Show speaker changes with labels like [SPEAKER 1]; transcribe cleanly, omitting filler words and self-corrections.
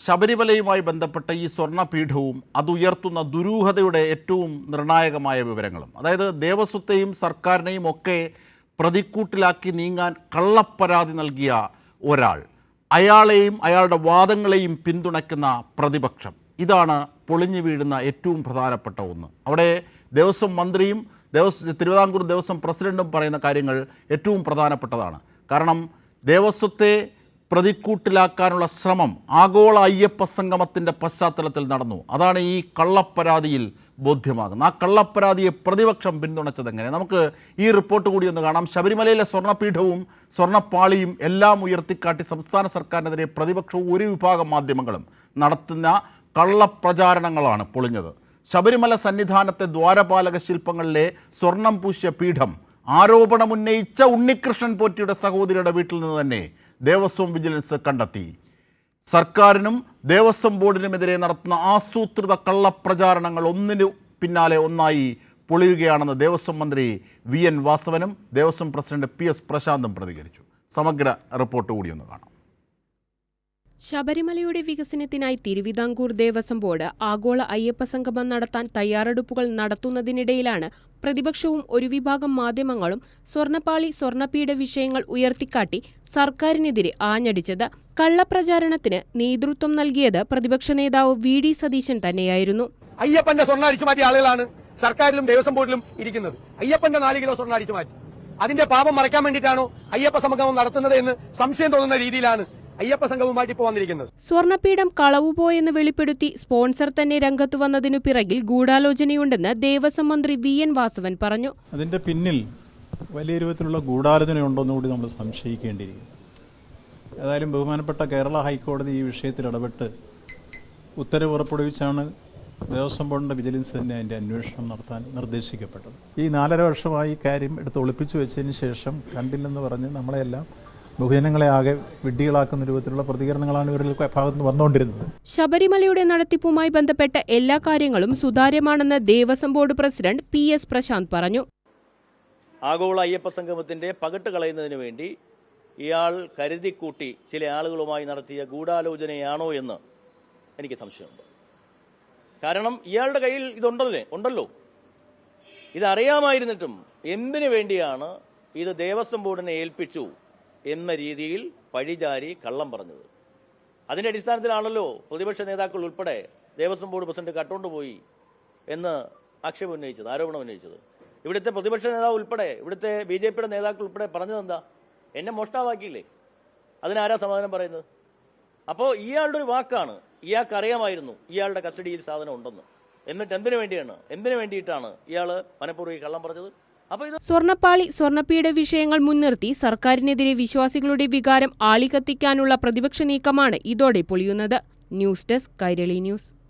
[SPEAKER 1] ശബരിമലയുമായി ബന്ധപ്പെട്ട ഈ സ്വർണ്ണപീഠവും അതുയർത്തുന്ന ദുരൂഹതയുടെ ഏറ്റവും നിർണായകമായ വിവരങ്ങളും, അതായത് ദേവസ്വത്തെയും സർക്കാരിനെയും ഒക്കെ പ്രതിക്കൂട്ടിലാക്കി നീങ്ങാൻ കള്ളപ്പരാതി നൽകിയ ഒരാൾ, അയാളെയും അയാളുടെ വാദങ്ങളെയും പിന്തുണയ്ക്കുന്ന പ്രതിപക്ഷം, ഇതാണ് പൊളിഞ്ഞു വീഴുന്ന ഏറ്റവും പ്രധാനപ്പെട്ട ഒന്ന്. അവിടെ ദേവസ്വം മന്ത്രിയും തിരുവിതാംകൂർ ദേവസ്വം പ്രസിഡന്റും പറയുന്ന കാര്യങ്ങൾ ഏറ്റവും പ്രധാനപ്പെട്ടതാണ്. കാരണം ദേവസ്വത്തെ പ്രതിക്കൂട്ടിലാക്കാനുള്ള ശ്രമം ആഗോള അയ്യപ്പ സംഗമത്തിൻ്റെ പശ്ചാത്തലത്തിൽ നടന്നു. അതാണ് ഈ കള്ളപ്പരാതിയിൽ ബോധ്യമാകുന്നത്. ആ കള്ളപ്പരാതിയെ പ്രതിപക്ഷം പിന്തുണച്ചതെങ്ങനെ? നമുക്ക് ഈ റിപ്പോർട്ട് കൂടി ഒന്ന് കാണാം. ശബരിമലയിലെ സ്വർണ്ണപീഠവും സ്വർണ്ണപ്പാളിയും എല്ലാം ഉയർത്തിക്കാട്ടി സംസ്ഥാന സർക്കാരിനെതിരെ പ്രതിപക്ഷവും ഒരു വിഭാഗം മാധ്യമങ്ങളും നടത്തുന്ന കള്ളപ്രചാരണങ്ങളാണ് പൊളിഞ്ഞത്. ശബരിമല സന്നിധാനത്തെ ദ്വാരപാലക ശില്പങ്ങളിലെ സ്വർണം പൂശിയ പീഠം ആരോപണമുന്നയിച്ച ഉണ്ണികൃഷ്ണൻ പോറ്റിയുടെ സഹോദരിയുടെ വീട്ടിൽ നിന്ന് തന്നെ ദേവസ്വം വിജിലൻസ് കണ്ടെത്തി. സർക്കാരിനും ദേവസ്വം ബോർഡിനുമെതിരെ നടത്തുന്ന ആസൂത്രിത കള്ളപ്രചാരണങ്ങൾ ഒന്നിനു പിന്നാലെ ഒന്നായി പൊളിയുകയാണെന്ന് ദേവസ്വം മന്ത്രി VN വാസവനും ദേവസ്വം പ്രസിഡന്റ് PS പ്രശാന്തും പ്രതികരിച്ചു. സമഗ്ര റിപ്പോർട്ട് കൂടി ഒന്ന് കാണാം.
[SPEAKER 2] ശബരിമലയുടെ വികസനത്തിനായി തിരുവിതാംകൂർ ദേവസ്വം ബോർഡ് ആഗോള അയ്യപ്പ സംഗമം നടത്താൻ തയ്യാറെടുപ്പുകൾ നടത്തുന്നതിനിടയിലാണ് പ്രതിപക്ഷവും ഒരു വിഭാഗം മാധ്യമങ്ങളും സ്വർണ്ണപ്പാളി സ്വർണ്ണപീഠ വിഷയങ്ങൾ ഉയർത്തിക്കാട്ടി സർക്കാരിനെതിരെ ആഞ്ഞടിച്ചത്. കള്ളപ്രചാരണത്തിന് നേതൃത്വം നൽകിയത് പ്രതിപക്ഷ നേതാവ് VD സതീശൻ തന്നെയായിരുന്നു.
[SPEAKER 3] അയ്യപ്പന്റെ സ്വർണ്ണം അടിച്ചു മാറ്റിയ ആളുകളാണ് സർക്കാരിലും ദേവസ്വം ബോർഡിലും ഇരിക്കുന്നത്. അയ്യപ്പന്റെ 4 കിലോ സ്വർണ്ണം അടിച്ചു മാറ്റി. അതിന്റെ പാപം മറയ്ക്കാൻ വേണ്ടിയിട്ടാണോ അയ്യപ്പ സംഗമം നടത്തുന്നത് എന്ന് സംശയം തോന്നുന്ന രീതിയിലാണ് അയ്യപ്പ സംഘവുമായിട്ട് ഇപ്പോൾ വന്നിരിക്കുന്നത്.
[SPEAKER 2] സ്വർണ്ണപീഠം കളവുപോയെന്ന് വെളിപ്പെടുത്തി സ്പോൺസർ തന്നെ രംഗത്ത് വന്നതിനു പിറകിൽ ഗൂഢാലോചനയുണ്ടെന്ന് ദേവസ്വം മന്ത്രി VN വാസവൻ പറഞ്ഞു.
[SPEAKER 4] അതിന്റെ പിന്നിൽ വലിയ രൂപത്തിലുള്ള ഗൂഢാലോചനയുണ്ടോന്ന് കൂടി നമ്മൾ സംശയിക്കേണ്ടിയിരിക്കുന്നു. ഏതായാലും ബഹുമാനപ്പെട്ട കേരള ഹൈക്കോടതി ഈ വിഷയത്തിൽ ഇടപെട്ട് ഉത്തരവ് പുറപ്പെടുവിച്ചാണ് ദേവസ്വം ബോർഡിന്റെ വിജിലൻസ് തന്നെ അതിന്റെ അന്വേഷണം നടത്താൻ നിർദ്ദേശിക്കപ്പെട്ടത്. ഈ 4.5 വർഷമായി കാര്യം എടുത്ത് ഒളിപ്പിച്ചു വെച്ചതിന് ശേഷം കണ്ടില്ലെന്ന് പറഞ്ഞ് നമ്മളെല്ലാം ബഹുജനങ്ങളെ ആകെ വിഡ്ഢികളാക്കുന്ന രൂപത്തിലുള്ള പ്രതികരണങ്ങളാണ് ഇവരുടെ ഭാഗത്ത് വന്നുകൊണ്ടിരുന്നത്.
[SPEAKER 2] ശബരിമലയുടെ നടത്തിപ്പുമായി ബന്ധപ്പെട്ട എല്ലാ കാര്യങ്ങളും സുതാര്യമാണെന്ന് Devaswom board president PS Prasanth പറഞ്ഞു.
[SPEAKER 5] ആഗോള അയ്യപ്പ സംഗമത്തിന്റെ പകിട്ട് കളയുന്നതിന് വേണ്ടി ഇയാൾ കരുതിക്കൂട്ടി ചില ആളുകളുമായി നടത്തിയ ഗൂഢാലോചനയാണോ എന്ന് എനിക്ക് സംശയമുണ്ട്. കാരണം ഇയാളുടെ കയ്യിൽ ഉണ്ടല്ലോ. ഇതറിയാമായിരുന്നിട്ടും എന്തിനു വേണ്ടിയാണ് ഇത് ദേവസ്വം ബോർഡിനെ ഏൽപ്പിച്ചു എന്ന രീതിയിൽ പഴിചാരി കള്ളം പറഞ്ഞത്? അതിന്റെ അടിസ്ഥാനത്തിലാണല്ലോ പ്രതിപക്ഷ നേതാക്കൾ ഉൾപ്പെടെ ദേവസ്വം ബോർഡ് പ്രസിഡന്റ് കട്ടുകൊണ്ടുപോയി എന്ന് ആരോപണം ഉന്നയിച്ചത്. ഇവിടുത്തെ പ്രതിപക്ഷ നേതാവ് ഉൾപ്പെടെ ഇവിടുത്തെ BJPയുടെ നേതാക്കൾ ഉൾപ്പെടെ പറഞ്ഞതെന്താ? എന്നെ മോഷ്ടാവാക്കിയില്ലേ? അതിനാരാ സമാധാനം പറയുന്നത്? അപ്പോൾ ഇയാളുടെ ഒരു വാക്കാണ്. ഇയാൾക്ക് അറിയാമായിരുന്നു ഇയാളുടെ കസ്റ്റഡിയിൽ സാധനം ഉണ്ടെന്ന്. എന്നിട്ട് എന്തിനു വേണ്ടിയിട്ടാണ് ഇയാൾ മനഃപൂർവ്വം കള്ളം പറഞ്ഞത്?
[SPEAKER 2] സ്വർണ്ണപ്പാളി സ്വർണ്ണപീഠ വിഷയങ്ങൾ മുൻനിർത്തി സർക്കാരിനെതിരെ വിശ്വാസികളുടെ വികാരം ആളിക്കത്തിക്കാനുള്ള പ്രതിപക്ഷ നീക്കമാണ് ഇതോടെ പൊളിയുന്നത്. News desk Kairali news.